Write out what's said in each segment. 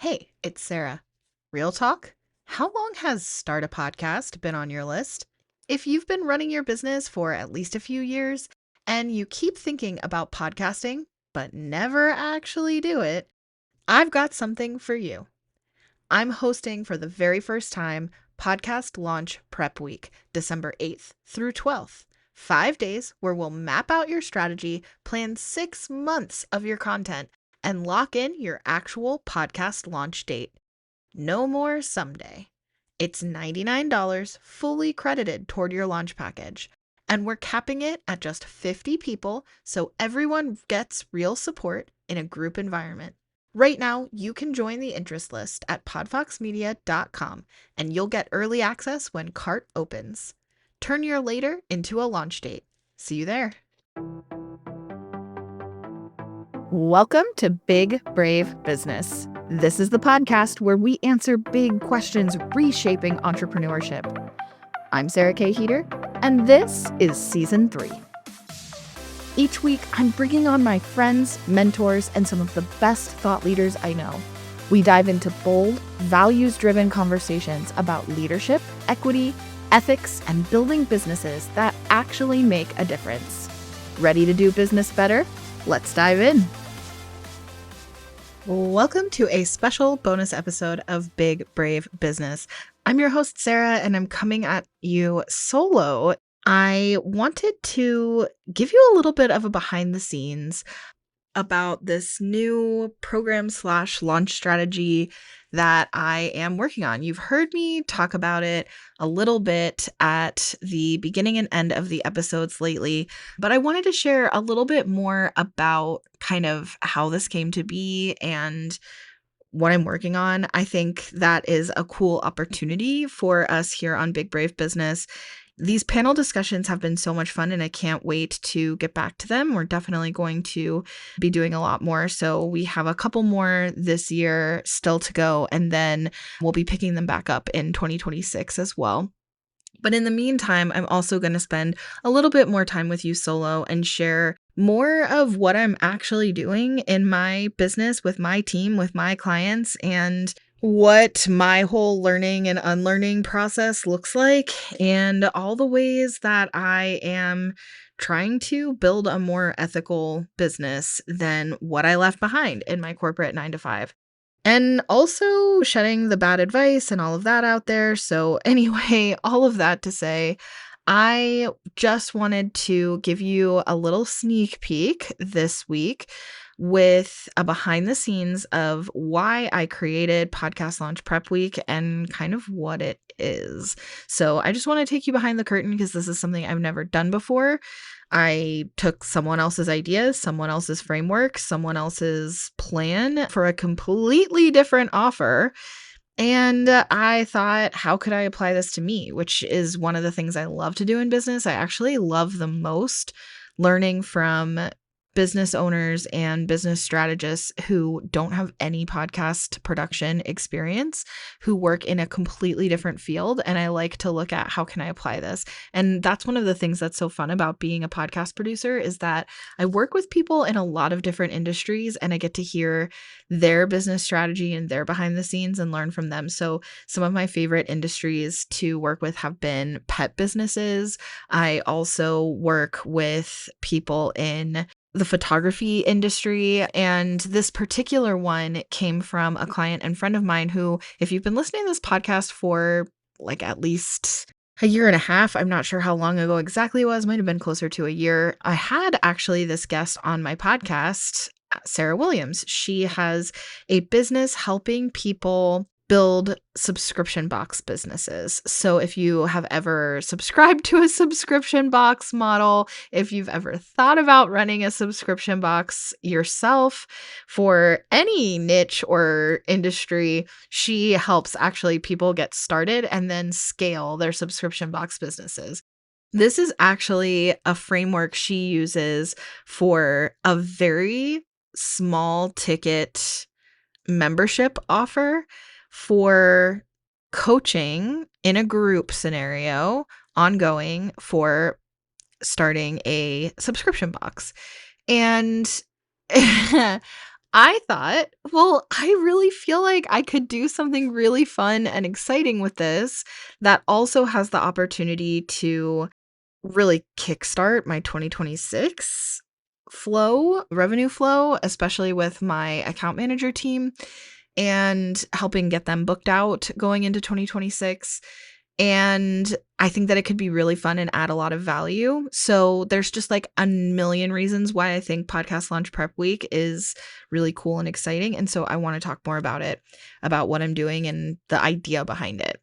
Hey, it's Sarah. Real talk? How long has Start a Podcast been on your list? If you've been running your business for at least a few years and you keep thinking about podcasting but never actually do it, I've got something for you. I'm hosting for the very first time Podcast Launch Prep Week, December 8th through 12th. 5 days where we'll map out your strategy, plan 6 months of your content, and lock in your actual podcast launch date. No more someday. It's $99 fully credited toward your launch package. And we're capping it at just 50 people so everyone gets real support in a group environment. Right now, you can join the interest list at podfoxmedia.com and you'll get early access when cart opens. Turn your later into a launch date. See you there. Welcome to Big Brave Business. This is the podcast where we answer big questions reshaping entrepreneurship. I'm Sarah K. Heater, and this is Season 3. Each week, I'm bringing on my friends, mentors, and some of the best thought leaders I know. We dive into bold, values-driven conversations about leadership, equity, ethics, and building businesses that actually make a difference. Ready to do business better? Let's dive in. Welcome to a special bonus episode of Big Brave Business. I'm your host, Sarah, and I'm coming at you solo. I wanted to give you a little bit of a behind the scenes about this new program/launch strategy that I am working on. You've heard me talk about it a little bit at the beginning and end of the episodes lately, but I wanted to share a little bit more about kind of how this came to be and what I'm working on. I think that is a cool opportunity for us here on Big Brave Business. These panel discussions have been so much fun and I can't wait to get back to them. We're definitely going to be doing a lot more. So we have a couple more this year still to go, and then we'll be picking them back up in 2026 as well. But in the meantime, I'm also going to spend a little bit more time with you solo and share more of what I'm actually doing in my business with my team, with my clients, and what my whole learning and unlearning process looks like, and all the ways that I am trying to build a more ethical business than what I left behind in my corporate 9 to 5. And also shedding the bad advice and all of that out there. So anyway, all of that to say, I just wanted to give you a little sneak peek this week with a behind the scenes of why I created Podcast Launch Prep Week and kind of what it is. So I just want to take you behind the curtain because this is something I've never done before. I took someone else's ideas, someone else's framework, someone else's plan for a completely different offer. And I thought, how could I apply this to me? Which is one of the things I love to do in business. I actually love the most learning from business owners and business strategists who don't have any podcast production experience, who work in a completely different field. And I like to look at how can I apply this? And that's one of the things that's so fun about being a podcast producer is that I work with people in a lot of different industries and I get to hear their business strategy and their behind the scenes and learn from them. So some of my favorite industries to work with have been pet businesses. I also work with people in the photography industry. And this particular one came from a client and friend of mine who, if you've been listening to this podcast for like at least a year and a half, I'm not sure how long ago exactly it was, might have been closer to a year. I had actually this guest on my podcast, Sarah Williams. She has a business helping people build subscription box businesses. So if you have ever subscribed to a subscription box model, if you've ever thought about running a subscription box yourself for any niche or industry, she helps actually people get started and then scale their subscription box businesses. This is actually a framework she uses for a very small ticket membership offer for coaching in a group scenario, ongoing, for starting a subscription box. And I thought, well, I really feel like I could do something really fun and exciting with this that also has the opportunity to really kickstart my 2026 revenue flow, especially with my account manager team and helping get them booked out going into 2026. And I think that it could be really fun and add a lot of value. So there's just like a million reasons why I think Podcast Launch Prep Week is really cool and exciting. And so I want to talk more about it, about what I'm doing and the idea behind it.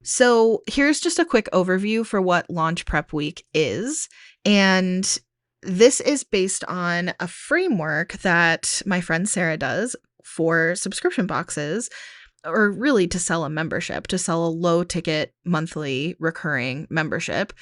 So here's just a quick overview for what Launch Prep Week is. And this is based on a framework that my friend Sarah does for subscription boxes, or really to sell a membership, to sell a low ticket monthly recurring membership,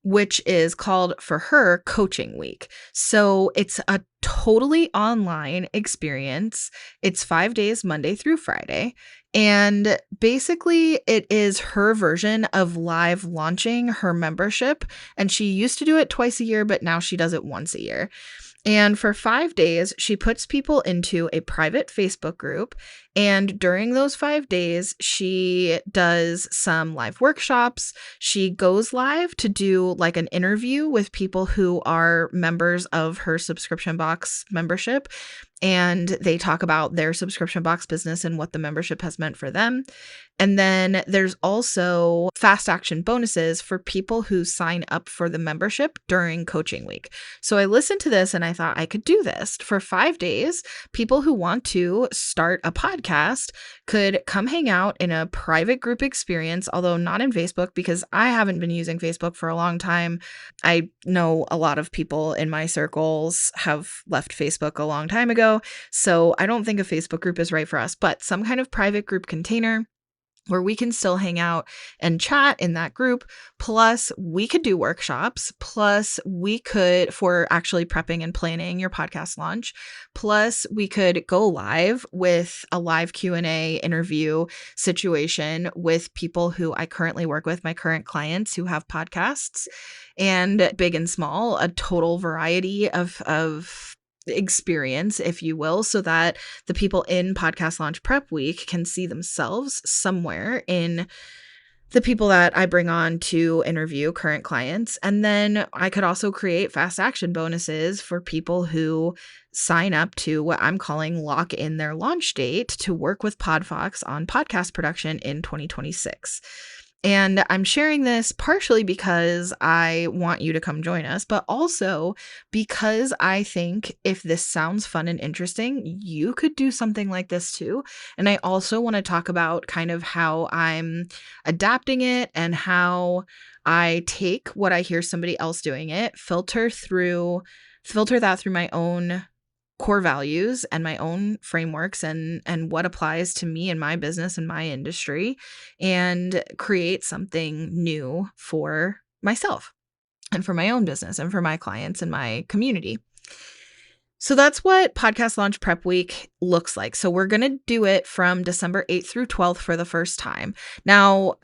which is called for her Coaching Week. So it's a totally online experience. It's 5 days, Monday through Friday. And basically, it is her version of live launching her membership. And she used to do it twice a year, but now she does it once a year. And for 5 days, she puts people into a private Facebook group. And during those 5 days, she does some live workshops. She goes live to do like an interview with people who are members of her subscription box membership. And they talk about their subscription box business and what the membership has meant for them. And then there's also fast action bonuses for people who sign up for the membership during Coaching Week. So I listened to this and I thought I could do this for 5 days. People who want to start a podcast could come hang out in a private group experience, although not in Facebook because I haven't been using Facebook for a long time. I know a lot of people in my circles have left Facebook a long time ago. So I don't think a Facebook group is right for us, but some kind of private group container where we can still hang out and chat in that group. Plus, we could do workshops. Plus, we could, for actually prepping and planning your podcast launch. Plus, we could go live with a live Q&A interview situation with people who I currently work with, my current clients who have podcasts, and big and small, a total variety of experience, if you will, so that the people in Podcast Launch Prep Week can see themselves somewhere in the people that I bring on to interview current clients. And then I could also create fast action bonuses for people who sign up to what I'm calling lock in their launch date to work with Podfox on podcast production in 2026. And I'm sharing this partially because I want you to come join us, but also because I think if this sounds fun and interesting, you could do something like this too. And I also want to talk about kind of how I'm adapting it and how I take what I hear somebody else doing it, filter that through my own core values and my own frameworks and what applies to me and my business and my industry, and create something new for myself and for my own business and for my clients and my community. So that's what Podcast Launch Prep Week looks like. So we're going to do it from December 8th through 12th for the first time. Now,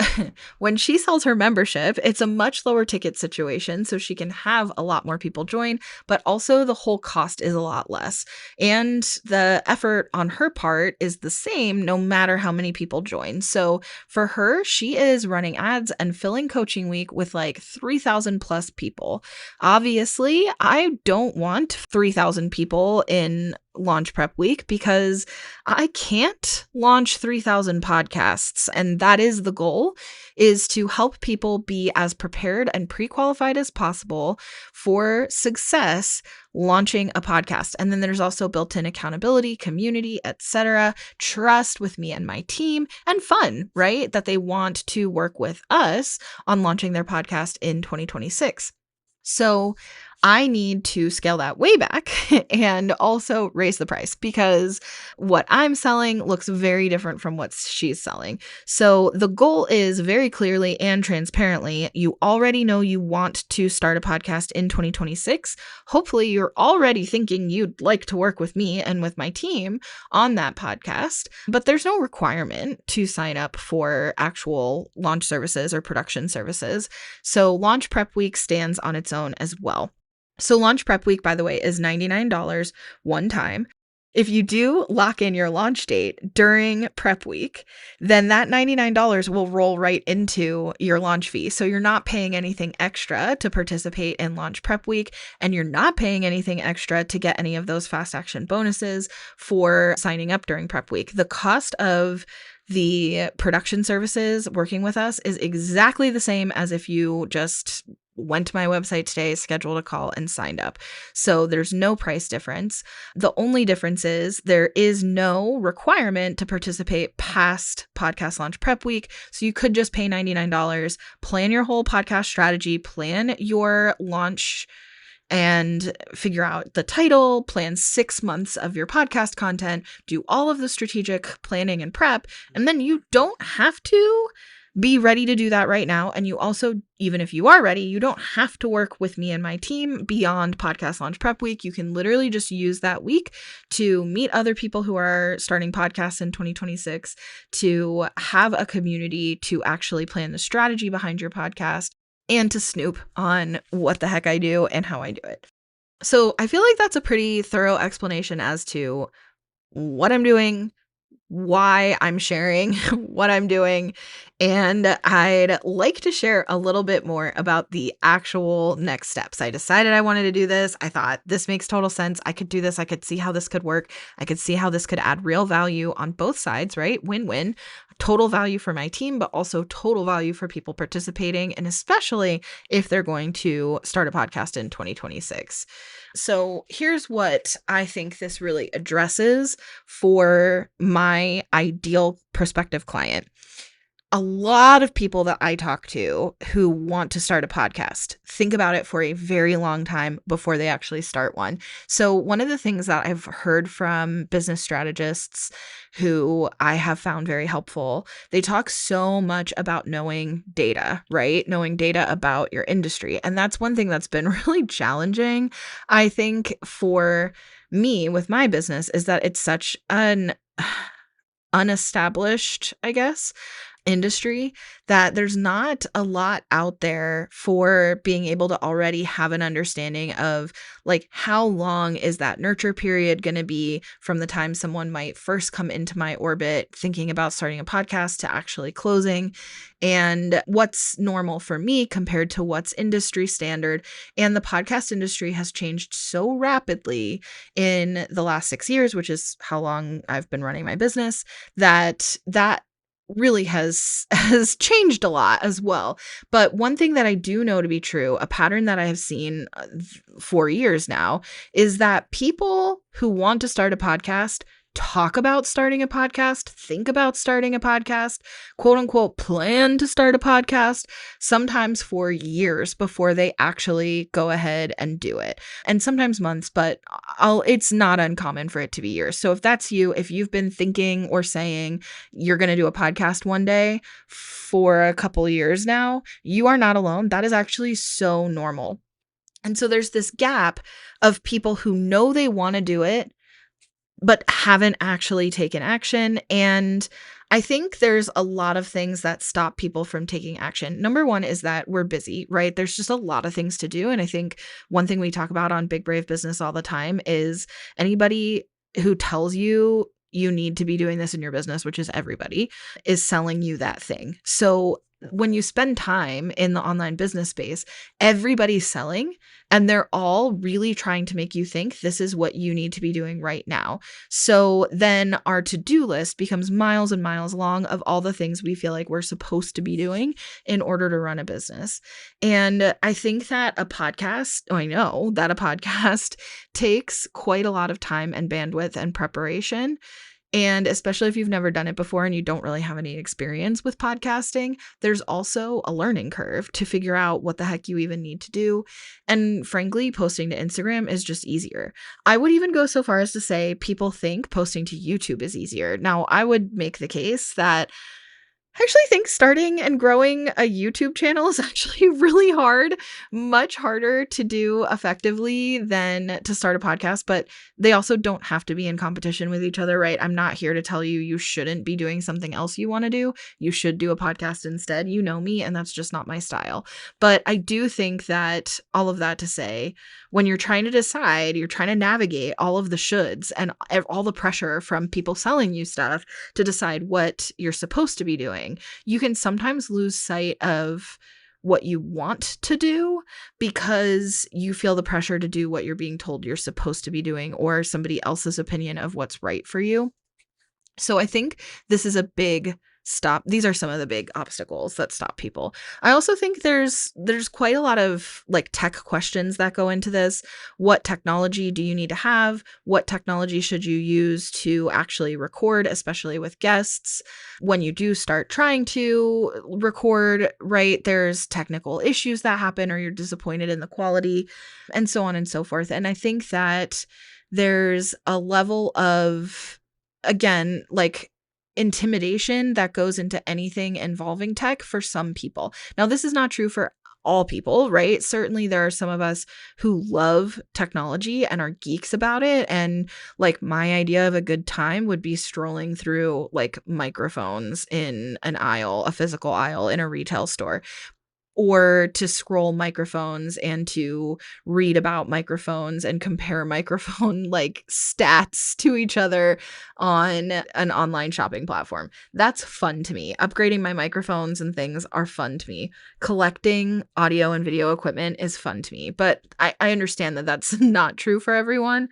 when she sells her membership, it's a much lower ticket situation, so she can have a lot more people join, but also the whole cost is a lot less. And the effort on her part is the same no matter how many people join. So for her, she is running ads and filling Coaching Week with like 3,000 plus people. Obviously, I don't want 3,000 people in Launch Prep Week because I can't launch 3,000 podcasts. And that is the goal, is to help people be as prepared and pre-qualified as possible for success launching a podcast. And then there's also built-in accountability, community, etc., trust with me and my team, and fun, right? That they want to work with us on launching their podcast in 2026. So I need to scale that way back and also raise the price because what I'm selling looks very different from what she's selling. So the goal is very clearly and transparently, you already know you want to start a podcast in 2026. Hopefully you're already thinking you'd like to work with me and with my team on that podcast, but there's no requirement to sign up for actual launch services or production services. So Launch Prep Week stands on its own as well. So Launch Prep Week, by the way, is $99 one time. If you do lock in your launch date during prep week, then that $99 will roll right into your launch fee. So you're not paying anything extra to participate in launch prep week, and you're not paying anything extra to get any of those fast action bonuses for signing up during prep week. The cost of the production services working with us is exactly the same as if you just went to my website today, scheduled a call, and signed up. So there's no price difference. The only difference is there is no requirement to participate past podcast launch prep week. So you could just pay $99, plan your whole podcast strategy, plan your launch, and figure out the title, plan 6 months of your podcast content, do all of the strategic planning and prep, and then you don't have to be ready to do that right now. And you also, even if you are ready, you don't have to work with me and my team beyond podcast launch prep week. You can literally just use that week to meet other people who are starting podcasts in 2026, to have a community, to actually plan the strategy behind your podcast, and to snoop on what the heck I do and how I do it. So I feel like that's a pretty thorough explanation as to what I'm doing, why I'm sharing what I'm doing, and I'd like to share a little bit more about the actual next steps. I decided I wanted to do this. I thought this makes total sense. I could do this. I could see how this could work. I could see how this could add real value on both sides, right? Win-win. Total value for my team, but also total value for people participating, and especially if they're going to start a podcast in 2026. So here's what I think this really addresses for my ideal prospective client. A lot of people that I talk to who want to start a podcast think about it for a very long time before they actually start one. So one of the things that I've heard from business strategists who I have found very helpful, they talk so much about knowing data, right? Knowing data about your industry. And that's one thing that's been really challenging, I think, for me with my business, is that it's such an unestablished, I guess, industry, that there's not a lot out there for being able to already have an understanding of, like, how long is that nurture period going to be from the time someone might first come into my orbit thinking about starting a podcast to actually closing, and what's normal for me compared to what's industry standard. And the podcast industry has changed so rapidly in the last 6 years, which is how long I've been running my business, that really has changed a lot as well. But one thing that I do know to be true, a pattern that I have seen for years now, is that people who want to start a podcast talk about starting a podcast, think about starting a podcast, quote unquote, plan to start a podcast, sometimes for years before they actually go ahead and do it. And sometimes months, but it's not uncommon for it to be years. So if that's you, if you've been thinking or saying you're going to do a podcast one day for a couple years now, you are not alone. That is actually so normal. And so there's this gap of people who know they want to do it, but haven't actually taken action. And I think there's a lot of things that stop people from taking action. Number one is that we're busy, right? There's just a lot of things to do. And I think one thing we talk about on Big Brave Business all the time is anybody who tells you you need to be doing this in your business, which is everybody, is selling you that thing. So when you spend time in the online business space, everybody's selling, and they're all really trying to make you think this is what you need to be doing right now. So then our to-do list becomes miles and miles long of all the things we feel like we're supposed to be doing in order to run a business. And I think that I know that a podcast takes quite a lot of time and bandwidth and preparation. And especially if you've never done it before and you don't really have any experience with podcasting, there's also a learning curve to figure out what the heck you even need to do. And frankly, posting to Instagram is just easier. I would even go so far as to say people think posting to YouTube is easier. Now, I would make the case that I actually think starting and growing a YouTube channel is actually really hard, much harder to do effectively than to start a podcast, but they also don't have to be in competition with each other, right? I'm not here to tell you shouldn't be doing something else you want to do. You should do a podcast instead. You know me, and that's just not my style. But I do think that all of that to say, when you're trying to decide, you're trying to navigate all of the shoulds and all the pressure from people selling you stuff to decide what you're supposed to be doing, you can sometimes lose sight of what you want to do because you feel the pressure to do what you're being told you're supposed to be doing or somebody else's opinion of what's right for you. So I think this is a big stop. These are some of the big obstacles that stop people. I also think there's quite a lot of like tech questions that go into this. What technology do you need to have? What technology should you use to actually record, especially with guests? When you do start trying to record, right, there's technical issues that happen or you're disappointed in the quality and so on and so forth. And I think that there's a level of, again, like intimidation that goes into anything involving tech for some people. Now, this is not true for all people, right? Certainly there are some of us who love technology and are geeks about it. And like my idea of a good time would be strolling through like microphones in an aisle, a physical aisle in a retail store, or to scroll microphones and to read about microphones and compare microphone like stats to each other on an online shopping platform. That's fun to me. Upgrading my microphones and things are fun to me. Collecting audio and video equipment is fun to me, but I understand that that's not true for everyone.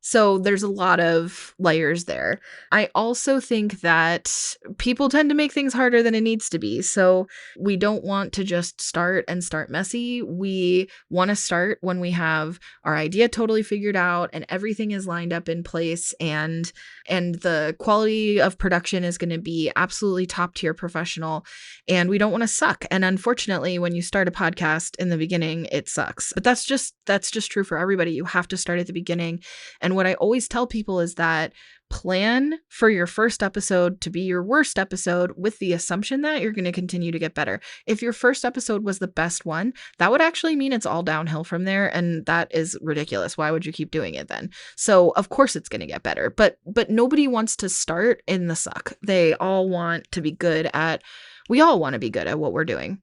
So there's a lot of layers there. I also think that people tend to make things harder than it needs to be. So we don't want to just start messy. We want to start when we have our idea totally figured out and everything is lined up in place and the quality of production is going to be absolutely top tier professional, and we don't want to suck. And unfortunately, when you start a podcast in the beginning, it sucks. But that's just true for everybody. You have to start at the beginning. And what I always tell people is that plan for your first episode to be your worst episode with the assumption that you're going to continue to get better. If your first episode was the best one, that would actually mean it's all downhill from there. And that is ridiculous. Why would you keep doing it then? So of course it's going to get better, but nobody wants to start in the suck. They all want to be good at, we all want to be good at what we're doing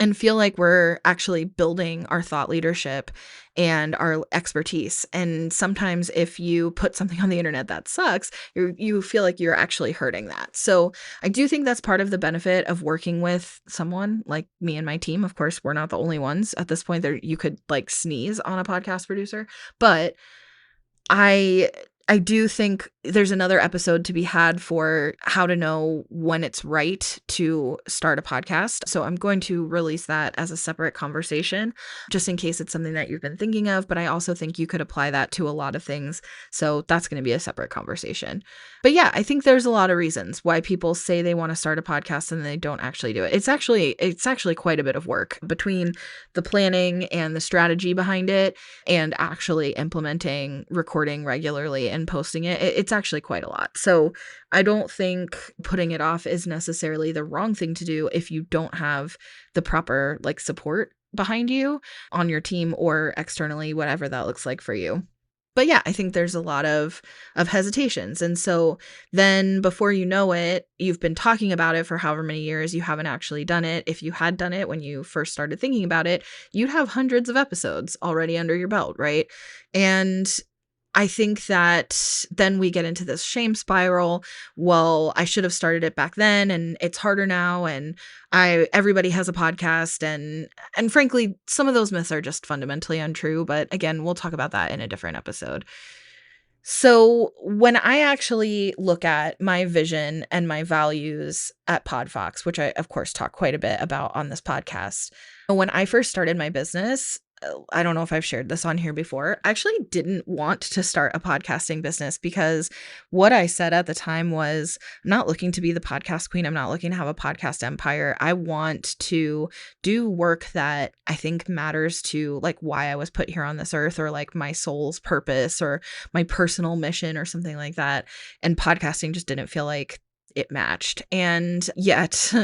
and feel like we're actually building our thought leadership and our expertise. And sometimes if you put something on the internet that sucks, you feel like you're actually hurting that. So I do think that's part of the benefit of working with someone like me and my team. Of course, we're not the only ones at this point. There, you could like sneeze on a podcast producer, but I do think there's another episode to be had for how to know when it's right to start a podcast. So I'm going to release that as a separate conversation, just in case it's something that you've been thinking of. But I also think you could apply that to a lot of things. So that's going to be a separate conversation. But yeah, I think there's a lot of reasons why people say they want to start a podcast and they don't actually do it. It's actually quite a bit of work between the planning and the strategy behind it and actually implementing recording regularly and posting it. It's actually quite a lot. So I don't think putting it off is necessarily the wrong thing to do if you don't have the proper like support behind you on your team or externally, whatever that looks like for you. But yeah, I think there's a lot of hesitations. And so then before you know it, you've been talking about it for however many years, you haven't actually done it. If you had done it when you first started thinking about it, you'd have hundreds of episodes already under your belt, right? And I think that then we get into this shame spiral. Well, I should have started it back then and it's harder now. And everybody has a podcast. And frankly, some of those myths are just fundamentally untrue. But again, we'll talk about that in a different episode. So when I actually look at my vision and my values at Podfox, which I, of course, talk quite a bit about on this podcast, when I first started my business, I don't know if I've shared this on here before, I actually didn't want to start a podcasting business because what I said at the time was, I'm not looking to be the podcast queen. I'm not looking to have a podcast empire. I want to do work that I think matters to like why I was put here on this earth or like my soul's purpose or my personal mission or something like that. And podcasting just didn't feel like it matched. And yet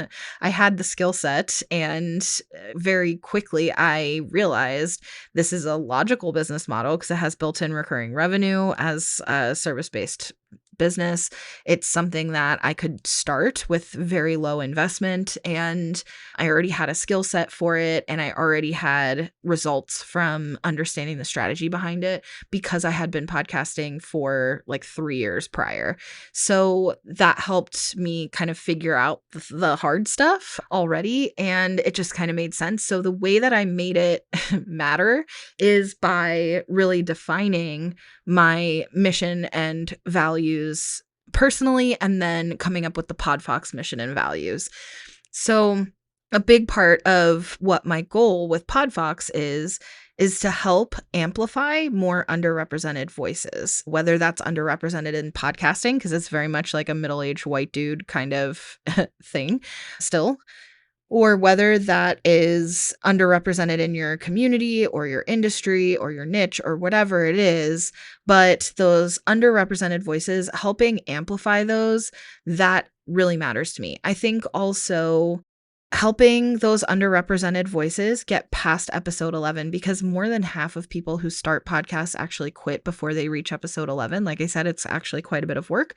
I had the skill set, and very quickly I realized this is a logical business model because it has built-in recurring revenue as a service-based business. It's something that I could start with very low investment, and I already had a skill set for it, and I already had results from understanding the strategy behind it because I had been podcasting for like 3 years prior. So that helped me kind of figure out the hard stuff already, and it just kind of made sense. So the way that I made it matter is by really defining my mission and values personally, and then coming up with the Podfox mission and values. So a big part of what my goal with Podfox is to help amplify more underrepresented voices, whether that's underrepresented in podcasting, because it's very much like a middle-aged white dude kind of thing still, or whether that is underrepresented in your community or your industry or your niche or whatever it is. But those underrepresented voices, helping amplify those, that really matters to me. I think also helping those underrepresented voices get past episode 11, because more than half of people who start podcasts actually quit before they reach episode 11. Like I said, it's actually quite a bit of work.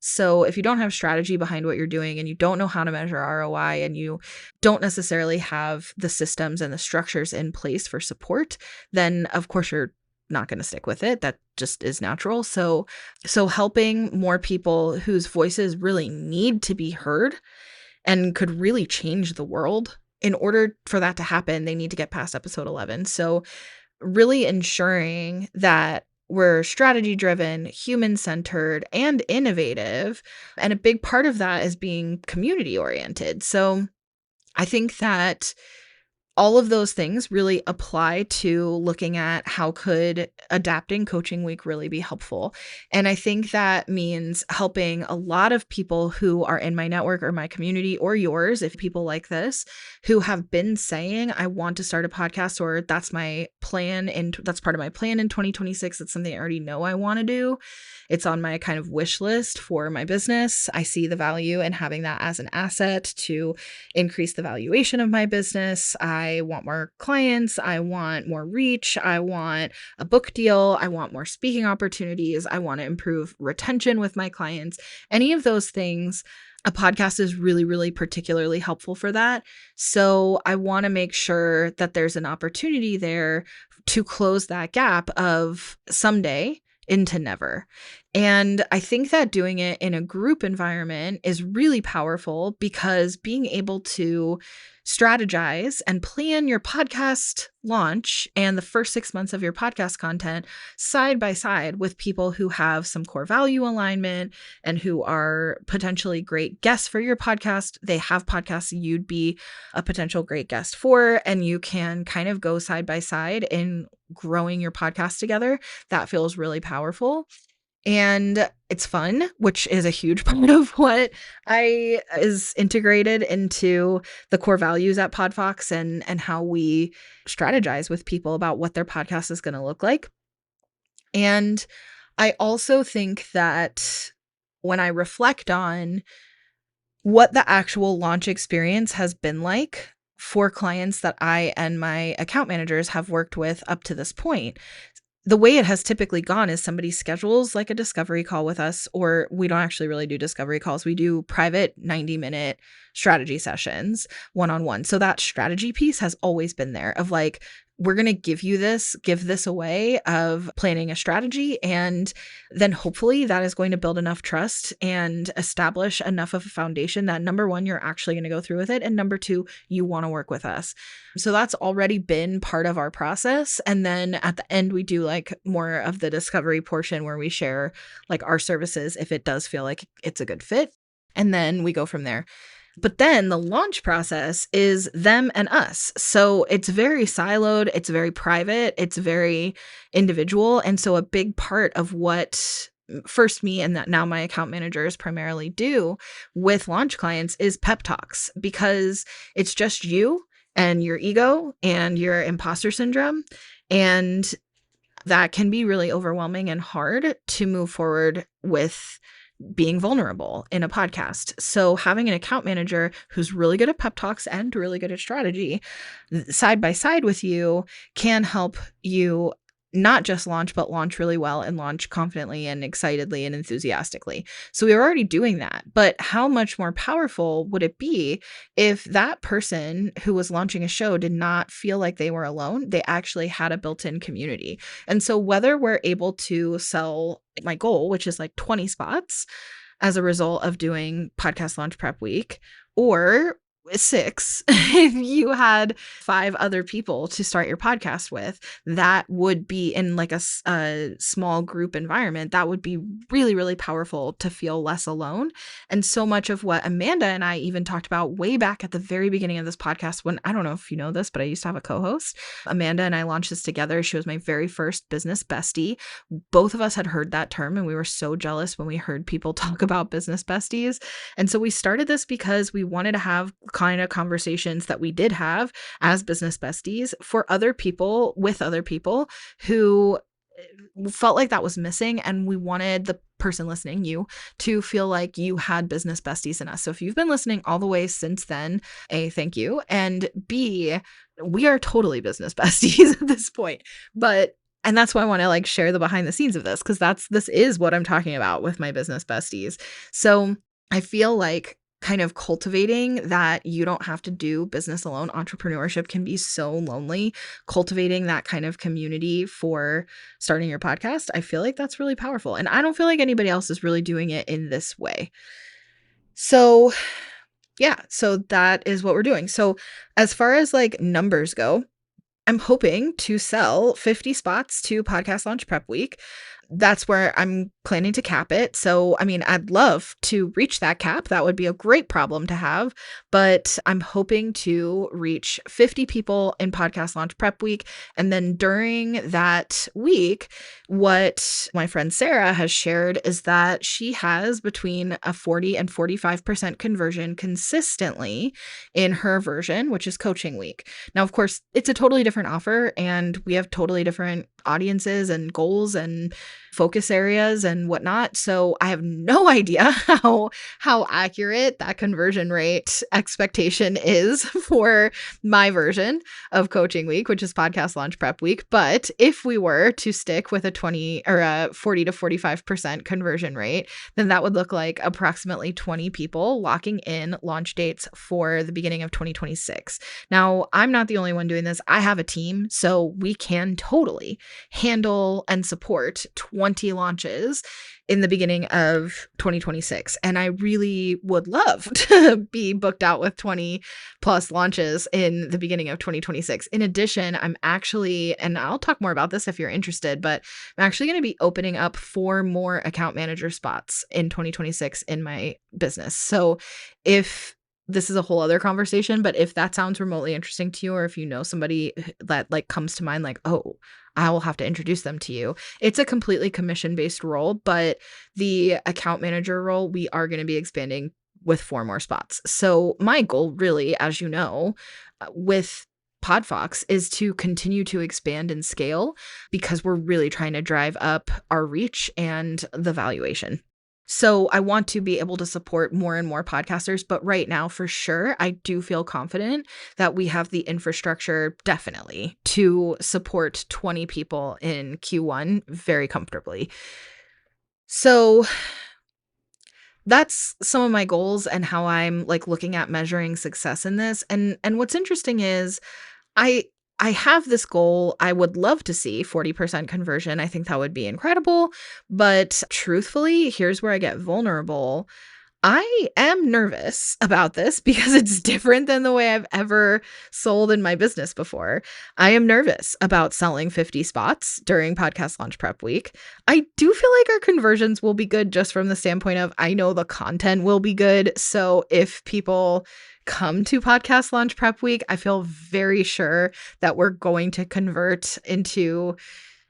So if you don't have strategy behind what you're doing, and you don't know how to measure ROI, and you don't necessarily have the systems and the structures in place for support, then of course you're not going to stick with it. That just is natural. So helping more people whose voices really need to be heard and could really change the world, in order for that to happen, they need to get past episode 11. So really ensuring that we're strategy driven, human centered, and innovative. And a big part of that is being community oriented. So I think that all of those things really apply to looking at how could adapting coaching week really be helpful. And I think that means helping a lot of people who are in my network or my community or yours, if people like this, who have been saying, I want to start a podcast, or that's my plan, and that's part of my plan in 2026. It's something I already know I want to do. It's on my kind of wish list for my business. I see the value in having that as an asset to increase the valuation of my business. I want more clients. I want more reach. I want a book deal. I want more speaking opportunities. I want to improve retention with my clients. Any of those things, a podcast is really, really particularly helpful for that. So I want to make sure that there's an opportunity there to close that gap of someday into never. And I think that doing it in a group environment is really powerful, because being able to strategize and plan your podcast launch and the first 6 months of your podcast content side by side with people who have some core value alignment and who are potentially great guests for your podcast. They have podcasts you'd be a potential great guest for, and you can kind of go side by side in growing your podcast together. That feels really powerful. And it's fun, which is a huge part of what is integrated into the core values at Podfox, and how we strategize with people about what their podcast is going to look like. And I also think that when I reflect on what the actual launch experience has been like for clients that I and my account managers have worked with up to this point, the way it has typically gone is somebody schedules like a discovery call with us, or we don't actually really do discovery calls. We do private 90-minute strategy sessions one-on-one. So that strategy piece has always been there of like, we're going to give this away of planning a strategy. And then hopefully that is going to build enough trust and establish enough of a foundation that, number one, you're actually going to go through with it. And number two, you want to work with us. So that's already been part of our process. And then at the end, we do like more of the discovery portion where we share like our services if it does feel like it's a good fit. And then we go from there. But then the launch process is them and us. So it's very siloed, it's very private, it's very individual. And so a big part of what first me and that now my account managers primarily do with launch clients is pep talks, because it's just you and your ego and your imposter syndrome. And that can be really overwhelming and hard to move forward with being vulnerable in a podcast. So having an account manager who's really good at pep talks and really good at strategy side by side with you can help you not just launch, but launch really well and launch confidently and excitedly and enthusiastically. So we were already doing that. But how much more powerful would it be if that person who was launching a show did not feel like they were alone? They actually had a built-in community. And so whether we're able to sell my goal, which is like 20 spots as a result of doing podcast launch prep week, or 6, if you had 5 other people to start your podcast with, that would be in like a small group environment. That would be really, really powerful to feel less alone. And so much of what Amanda and I even talked about way back at the very beginning of this podcast, when, I don't know if you know this, but I used to have a co-host. Amanda and I launched this together. She was my very first business bestie. Both of us had heard that term, and we were so jealous when we heard people talk about business besties. And so we started this because we wanted to have kind of conversations that we did have as business besties for other people, with other people who felt like that was missing. And we wanted the person listening, you, to feel like you had business besties in us. So if you've been listening all the way since then, A, thank you. And B, we are totally business besties at this point. And that's why I want to like share the behind the scenes of this, because this is what I'm talking about with my business besties. So I feel like kind of cultivating that you don't have to do business alone. Entrepreneurship can be so lonely. Cultivating that kind of community for starting your podcast, I feel like that's really powerful. And I don't feel like anybody else is really doing it in this way. So yeah, so that is what we're doing. So as far as like numbers go, I'm hoping to sell 50 spots to Podcast Launch Prep Week. That's where I'm planning to cap it. So, I mean, I'd love to reach that cap. That would be a great problem to have. But I'm hoping to reach 50 people in Podcast Launch Prep Week. And then during that week, what my friend Sarah has shared is that she has between a 40 and 45% conversion consistently in her version, which is Coaching Week. Now, of course, it's a totally different offer, and we have totally different audiences and goals and focus areas and whatnot. So I have no idea how accurate that conversion rate expectation is for my version of Coaching Week, which is Podcast Launch Prep Week. But if we were to stick with a 20 or a 40 to 45% conversion rate, then that would look like approximately 20 people locking in launch dates for the beginning of 2026. Now, I'm not the only one doing this. I have a team, so we can totally handle and support 20 launches in the beginning of 2026. And I really would love to be booked out with 20 plus launches in the beginning of 2026. In addition, I'm actually, and I'll talk more about this if you're interested, but I'm actually going to be opening up 4 more account manager spots in 2026 in my business. So if this is a whole other conversation, but if that sounds remotely interesting to you, or if you know somebody that like comes to mind, like, oh, I will have to introduce them to you. It's a completely commission-based role, but the account manager role, we are going to be expanding with 4 more spots. So my goal really, as you know, with Podfox is to continue to expand and scale, because we're really trying to drive up our reach and the valuation. So I want to be able to support more and more podcasters, but right now, for sure, I do feel confident that we have the infrastructure definitely to support 20 people in Q1 very comfortably. So that's some of my goals and how I'm like looking at measuring success in this. And what's interesting is I have this goal. I would love to see 40% conversion. I think that would be incredible. But truthfully, here's where I get vulnerable. I am nervous about this because it's different than the way I've ever sold in my business before. I am nervous about selling 50 spots during Podcast Launch Prep Week. I do feel like our conversions will be good just from the standpoint of I know the content will be good. So if people come to Podcast Launch Prep Week, I feel very sure that we're going to convert into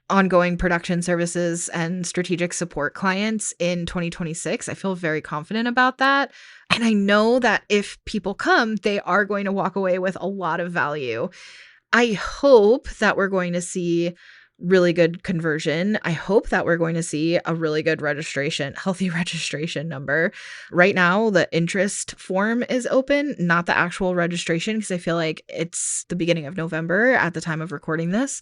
ongoing production services and strategic support clients in 2026. I feel very confident about that. And I know that if people come, they are going to walk away with a lot of value. I hope that we're going to see really good conversion. I hope that we're going to see a really good healthy registration number. Right now, the interest form is open, not the actual registration, because I feel like it's the beginning of November at the time of recording this.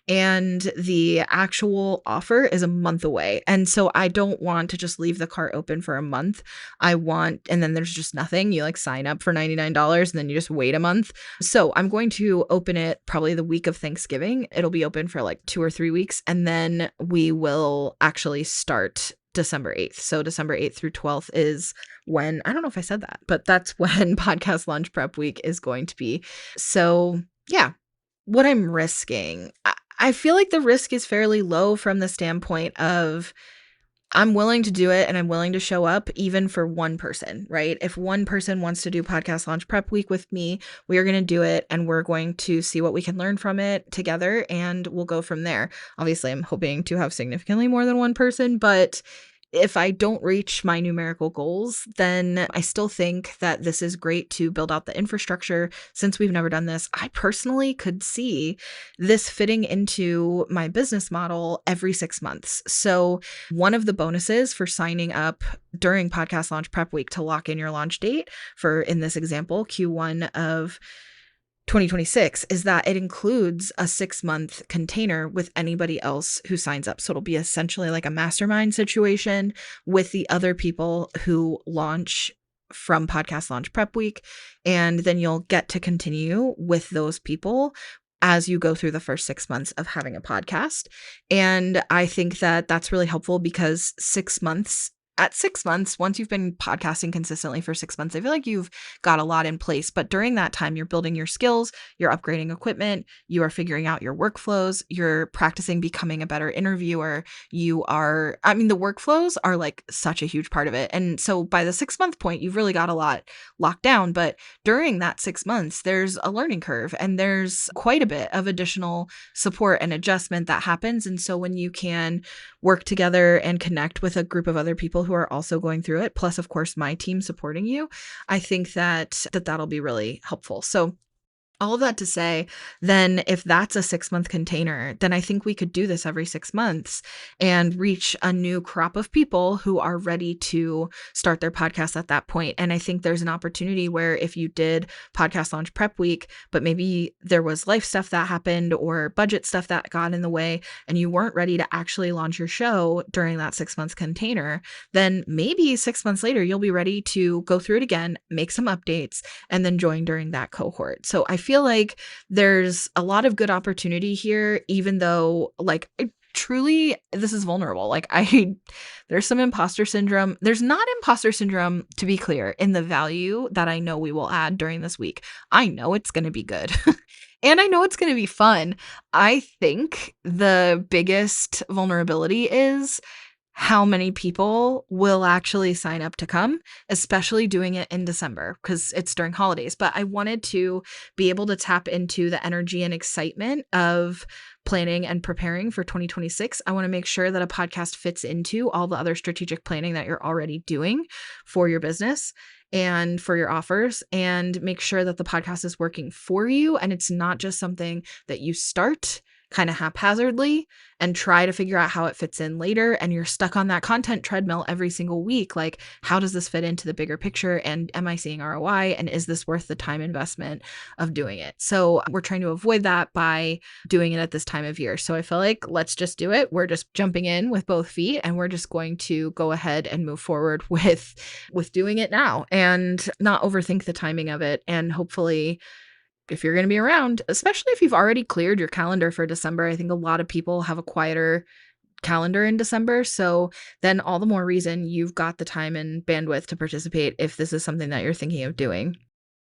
And the actual offer is a month away. And so I don't want to just leave the cart open for a month. And then there's just nothing. You like sign up for $99 and then you just wait a month. So I'm going to open it probably the week of Thanksgiving. It'll be open for like 2 or 3 weeks. And then we will actually start December 8th. So December 8th through 12th is when, I don't know if I said that, but that's when podcast launch prep week is going to be. So yeah, what I'm risking, I feel like the risk is fairly low from the standpoint of I'm willing to do it and I'm willing to show up even for one person, right? If one person wants to do podcast launch prep week with me, we are going to do it and we're going to see what we can learn from it together and we'll go from there. Obviously, I'm hoping to have significantly more than one person, but if I don't reach my numerical goals, then I still think that this is great to build out the infrastructure. Since we've never done this, I personally could see this fitting into my business model every 6 months. So one of the bonuses for signing up during podcast launch prep week to lock in your launch date for, in this example, Q1 of 2026 is that it includes a 6-month container with anybody else who signs up. So it'll be essentially like a mastermind situation with the other people who launch from podcast launch prep week. And then you'll get to continue with those people as you go through the first 6 months of having a podcast. And I think that that's really helpful because at 6 months, once you've been podcasting consistently for 6 months, I feel like you've got a lot in place. But during that time, you're building your skills, you're upgrading equipment, you are figuring out your workflows, you're practicing becoming a better interviewer. The workflows are like such a huge part of it. And so by the 6-month point, you've really got a lot locked down. But during that 6 months, there's a learning curve and there's quite a bit of additional support and adjustment that happens. And so when you can work together and connect with a group of other people who are also going through it, plus of course my team supporting you, I think that'll be really helpful. So all of that to say, then if that's a 6-month container, then I think we could do this every 6 months and reach a new crop of people who are ready to start their podcast at that point. And I think there's an opportunity where if you did podcast launch prep week, but maybe there was life stuff that happened or budget stuff that got in the way and you weren't ready to actually launch your show during that 6-month container, then maybe 6 months later, you'll be ready to go through it again, make some updates, and then join during that cohort. So I feel like there's a lot of good opportunity here, even though truly this is vulnerable. There's some imposter syndrome. There's not imposter syndrome, to be clear, in the value that I know we will add during this week. I know it's going to be good. And I know it's going to be fun. I think the biggest vulnerability is how many people will actually sign up to come, especially doing it in December because it's during holidays. But I wanted to be able to tap into the energy and excitement of planning and preparing for 2026. I want to make sure that a podcast fits into all the other strategic planning that you're already doing for your business and for your offers, and make sure that the podcast is working for you and it's not just something that you start kind of haphazardly and try to figure out how it fits in later and you're stuck on that content treadmill every single week. Like, how does this fit into the bigger picture, and am I seeing ROI, and is this worth the time investment of doing it? So we're trying to avoid that by doing it at this time of year. So I feel like let's just do it. We're just jumping in with both feet and we're just going to go ahead and move forward with doing it now and not overthink the timing of it. And hopefully, if you're going to be around, especially if you've already cleared your calendar for December, I think a lot of people have a quieter calendar in December. So then all the more reason you've got the time and bandwidth to participate if this is something that you're thinking of doing.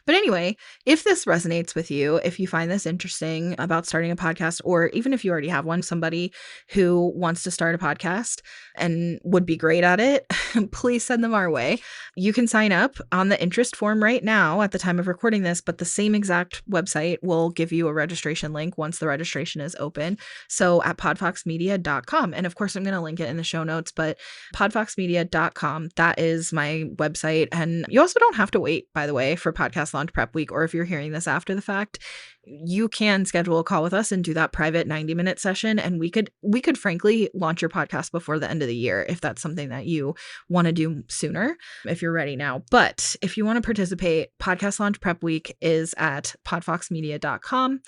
But anyway, if this resonates with you, if you find this interesting about starting a podcast, or even if you already have one, somebody who wants to start a podcast and would be great at it, please send them our way. You can sign up on the interest form right now at the time of recording this, but the same exact website will give you a registration link once the registration is open. So at podfoxmedia.com. And of course, I'm going to link it in the show notes, but podfoxmedia.com, that is my website. And you also don't have to wait, by the way, for podcast launch prep week, or if you're hearing this after the fact, you can schedule a call with us and do that private 90-minute session. And we could frankly launch your podcast before the end of the year if that's something that you want to do sooner, if you're ready now. But if you want to participate, podcast launch prep week is at podfoxmedia.com.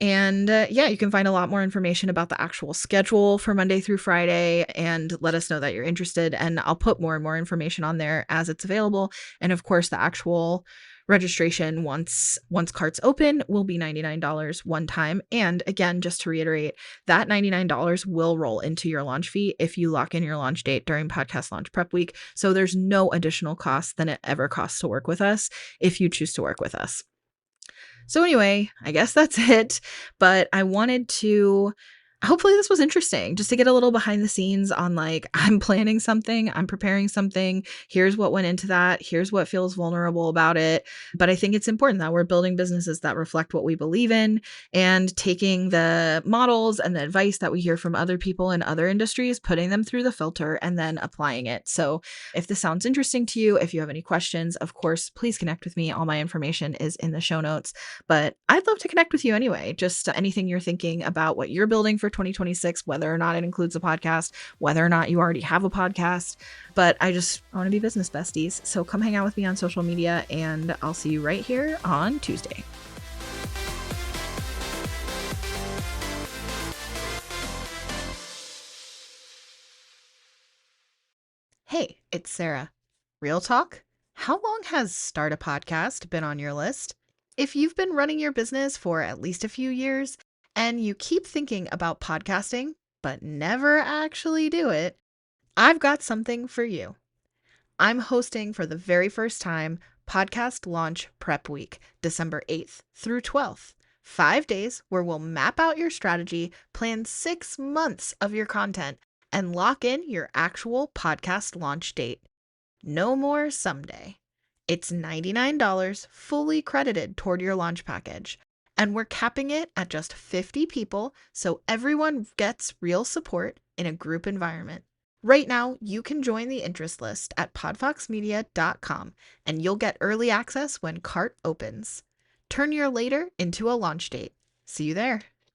And you can find a lot more information about the actual schedule for Monday through Friday, and let us know that you're interested. And I'll put more and more information on there as it's available. And of course, the actual registration once carts open will be $99 one time. And again, just to reiterate, that $99 will roll into your launch fee if you lock in your launch date during podcast launch prep week. So there's no additional cost than it ever costs to work with us if you choose to work with us. So anyway, I guess that's it, but I wanted to, hopefully this was interesting, just to get a little behind the scenes on like, I'm planning something, I'm preparing something, here's what went into that, here's what feels vulnerable about it. But I think it's important that we're building businesses that reflect what we believe in, and taking the models and the advice that we hear from other people in other industries, putting them through the filter and then applying it. So if this sounds interesting to you, if you have any questions, of course, please connect with me. All my information is in the show notes, but I'd love to connect with you anyway. Just anything you're thinking about what you're building for 2026, whether or not it includes a podcast, whether or not you already have a podcast. But I want to be business besties. So come hang out with me on social media, and I'll see you right here on Tuesday. Hey, it's Sarah. Real talk. How long has Start a Podcast been on your list? If you've been running your business for at least a few years, and you keep thinking about podcasting, but never actually do it, I've got something for you. I'm hosting for the very first time Podcast Launch Prep Week, December 8th through 12th. 5 days where we'll map out your strategy, plan 6 months of your content, and lock in your actual podcast launch date. No more someday. It's $99 fully credited toward your launch package. And we're capping it at just 50 people, so everyone gets real support in a group environment. Right now, you can join the interest list at podfoxmedia.com, and you'll get early access when cart opens. Turn your later into a launch date. See you there.